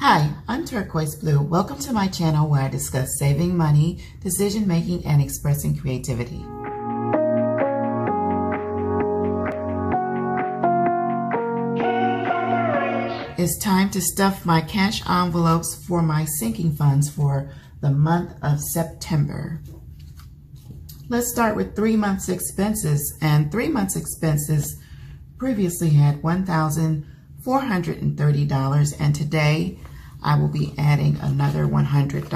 Hi, I'm Turquoise Blue. Welcome to my channel where I discuss saving money, decision making, and expressing creativity. It's time to stuff my cash envelopes for my sinking funds for the month of September. Let's start with 3 months expenses, and 3 months expenses previously had $1,430, and today I will be adding another $100.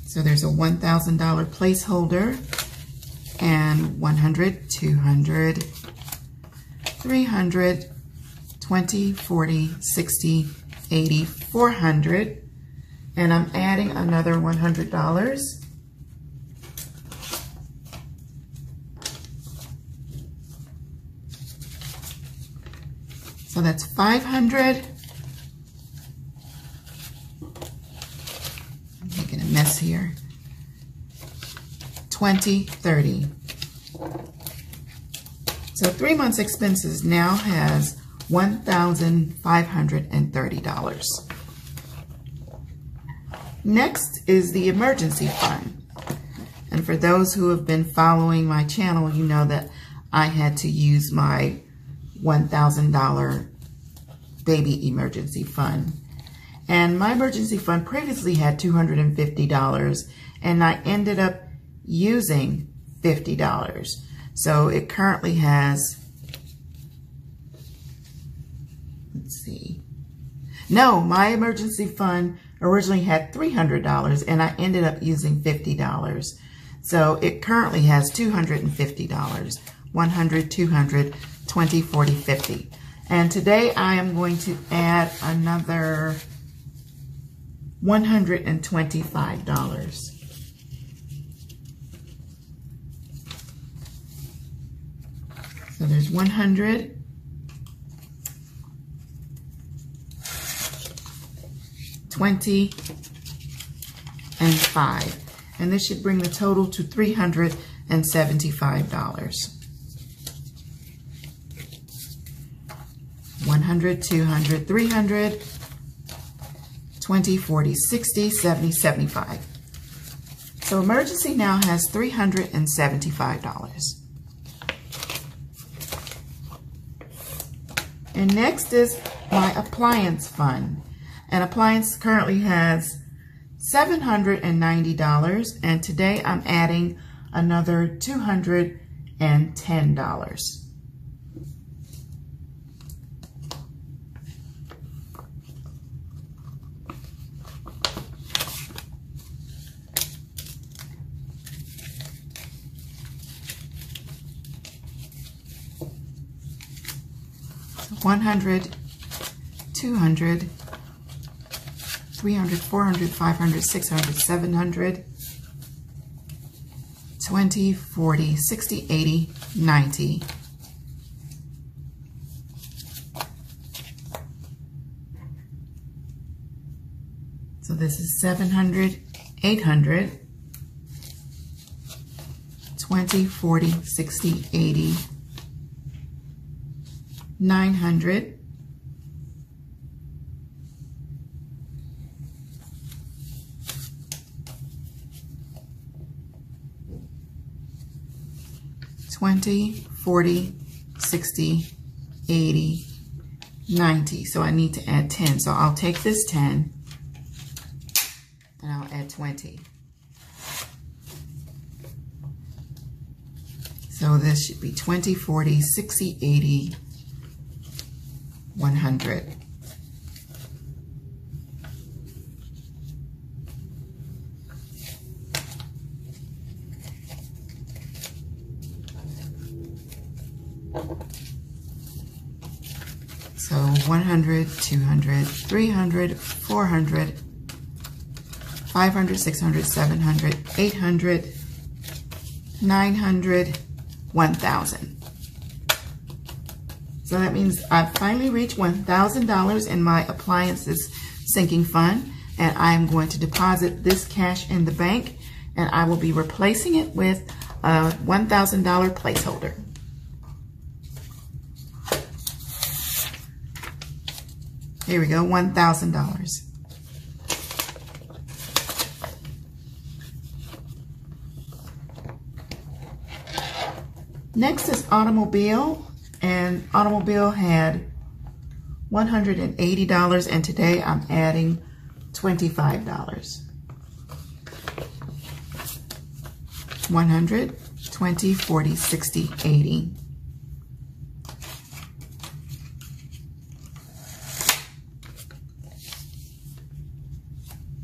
So there's a $1,000 placeholder, and 100, 200, 300, 20, 40, 60, 80, 400, and I'm adding another $100. So that's 500. I'm making a mess here. 20, 30. So 3 months expenses now has $1,530. Next is the emergency fund. And for those who have been following my channel, you know that I had to use my $1,000 baby emergency fund. And my emergency fund previously had $250, and I ended up using $50. So it currently has, let's see. No, my emergency fund originally had $300 and I ended up using $50. So it currently has $250, 100, 200, 20, 40, 50. And today I am going to add another $125. So there's 100, 20, and 5. And this should bring the total to $375. 100, 200, 300, 20, 40, 60, 70, 75. So emergency now has $375. And next is my appliance fund. And appliance currently has $790, and today I'm adding another $210. 100, 200, 300, 400, 500, 600, 700, 20, 40, 60, 80, 90. So this is 700, 800, 20, 40, 60, 80, 900, 20, 40, 60, 80, 90. So I need to add 10. So I'll take this 10 and I'll add 20. So this should be 20, 40, 60, 80, 100. So 100, 200, 300, 400, 500, 600, 700, 800, 900, 1,000. So that means I've finally reached $1,000 in my appliances sinking fund, and I'm going to deposit this cash in the bank, and I will be replacing it with a $1,000 placeholder. Here we go, $1,000. Next is automobile, and automobile had $180, and today I'm adding $25. 100, 20, 40, 60, 80.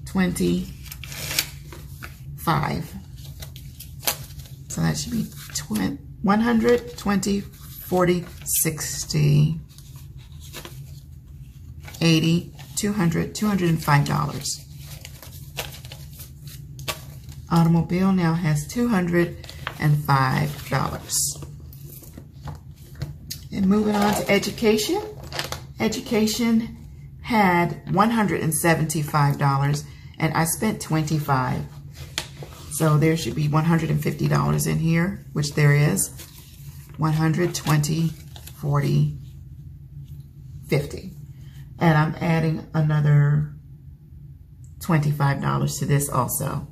$25. So that should be 100, 20, 40, 60, 80, 200, $205. Automobile now has $205. And moving on to education. Education had $175 and I spent $25. So there should be $150 in here, which there is. 100, 20, 40, 50. And I'm adding another $25 to this also.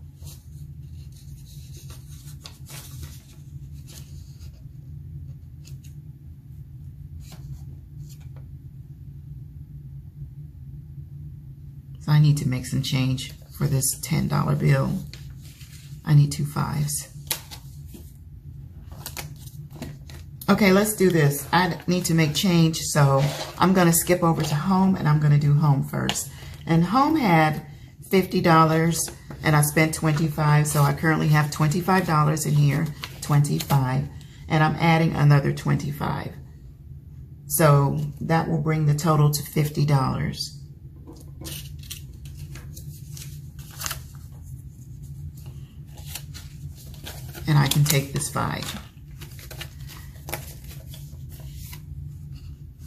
So I need to make some change for this $10 bill. I need 2 5s. Okay, let's do this. I need to make change, so I'm going to skip over to home and I'm going to do home first. And home had $50 and I spent $25, so I currently have $25 in here, 25, and I'm adding another 25. So that will bring the total to $50. And I can take this 5.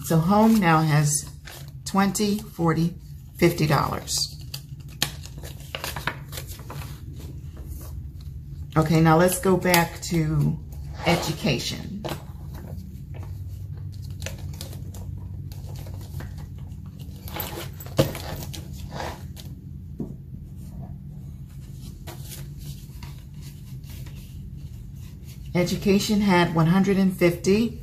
So home now has $20, $40, $50. Okay, now let's go back to education. Education had $150,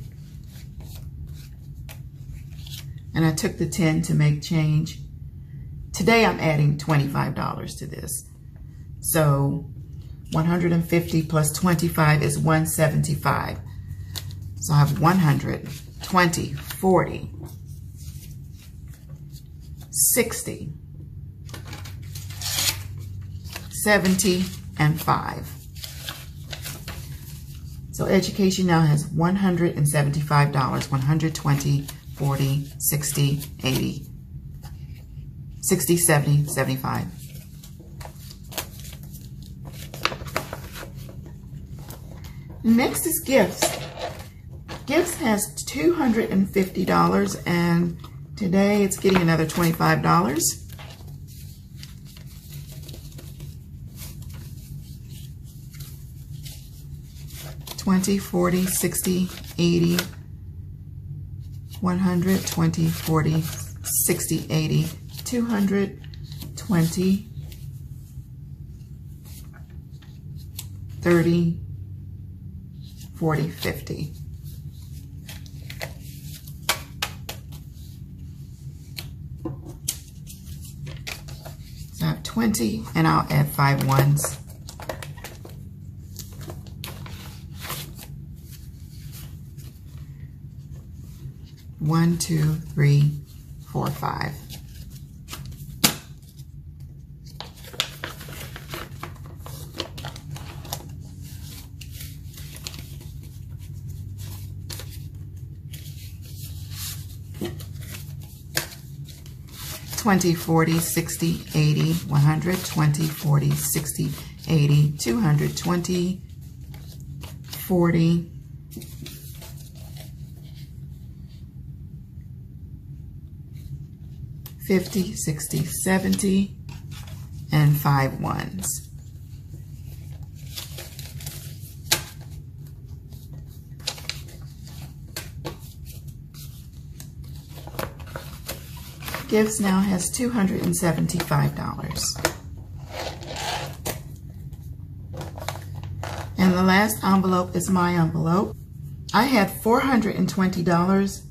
and I took the 10 to make change. Today I'm adding $25 to this. So 150 plus 25 is 175. So I have 100, 20, 40, 60, 70, and 5. So education now has $175, 120, 40, 60, 80, 60, 70, 75. Next is gifts. Gifts has $250 and today it's getting another $25. $20, $40, $60, $80, $100, $20, $40, $60, $80, $200, $20, $30, $40, $50. So I have 20 and I'll add 5 ones. One, 2, 3, 4, 5. $20, $40, $60, $80, $100, $20, $40, $60, $80, $200, $20, $40, $50, $60, $70, and 5 ones. Gifts now has $275. And the last envelope is my envelope. I had $420.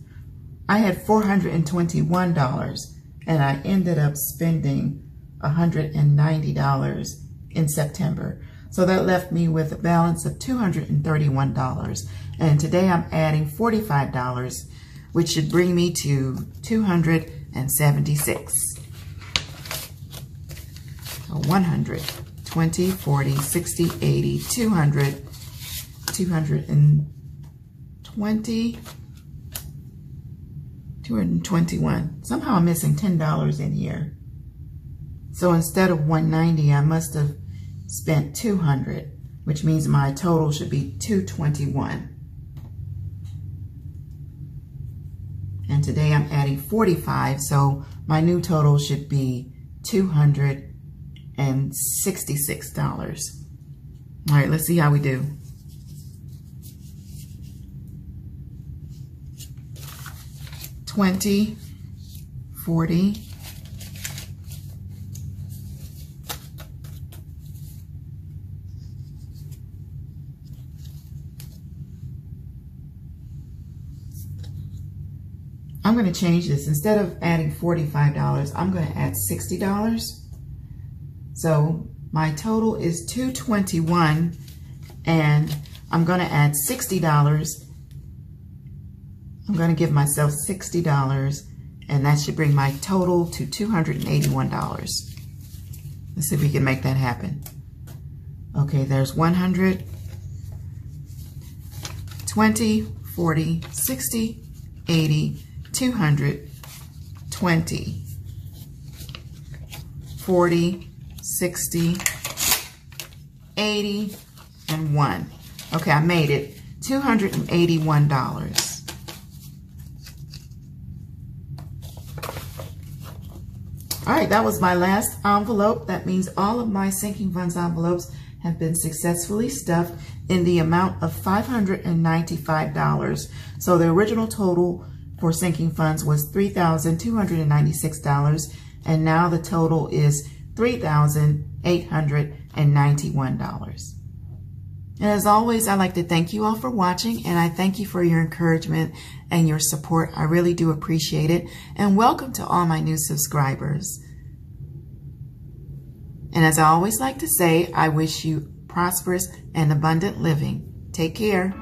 I had $421, and I ended up spending $190 in September. So that left me with a balance of $231. And today I'm adding $45, which should bring me to $276. So 100, 20, 40, 60, 80, 200, 220, 221. Somehow I'm missing $10 in here. So instead of 190, I must have spent 200, which means my total should be 221. And today I'm adding 45, so my new total should be $266. All right, let's see how we do. $20, $40, I'm going to change this. Instead of adding $45, I'm going to add $60. So my total is $221, and I'm going to add $60. I'm going to give myself $60, and that should bring my total to $281. Let's see if we can make that happen. Okay, there's 100, 20, 40, 60, 80, 200, 20, 40, 60, 80, and 1. Okay, I made it. $281. All right, that was my last envelope. That means all of my sinking funds envelopes have been successfully stuffed in the amount of $595. So the original total for sinking funds was $3,296, and now the total is $3,891. And as always, I'd like to thank you all for watching, and I thank you for your encouragement and your support. I really do appreciate it. And welcome to all my new subscribers. And as I always like to say, I wish you prosperous and abundant living. Take care.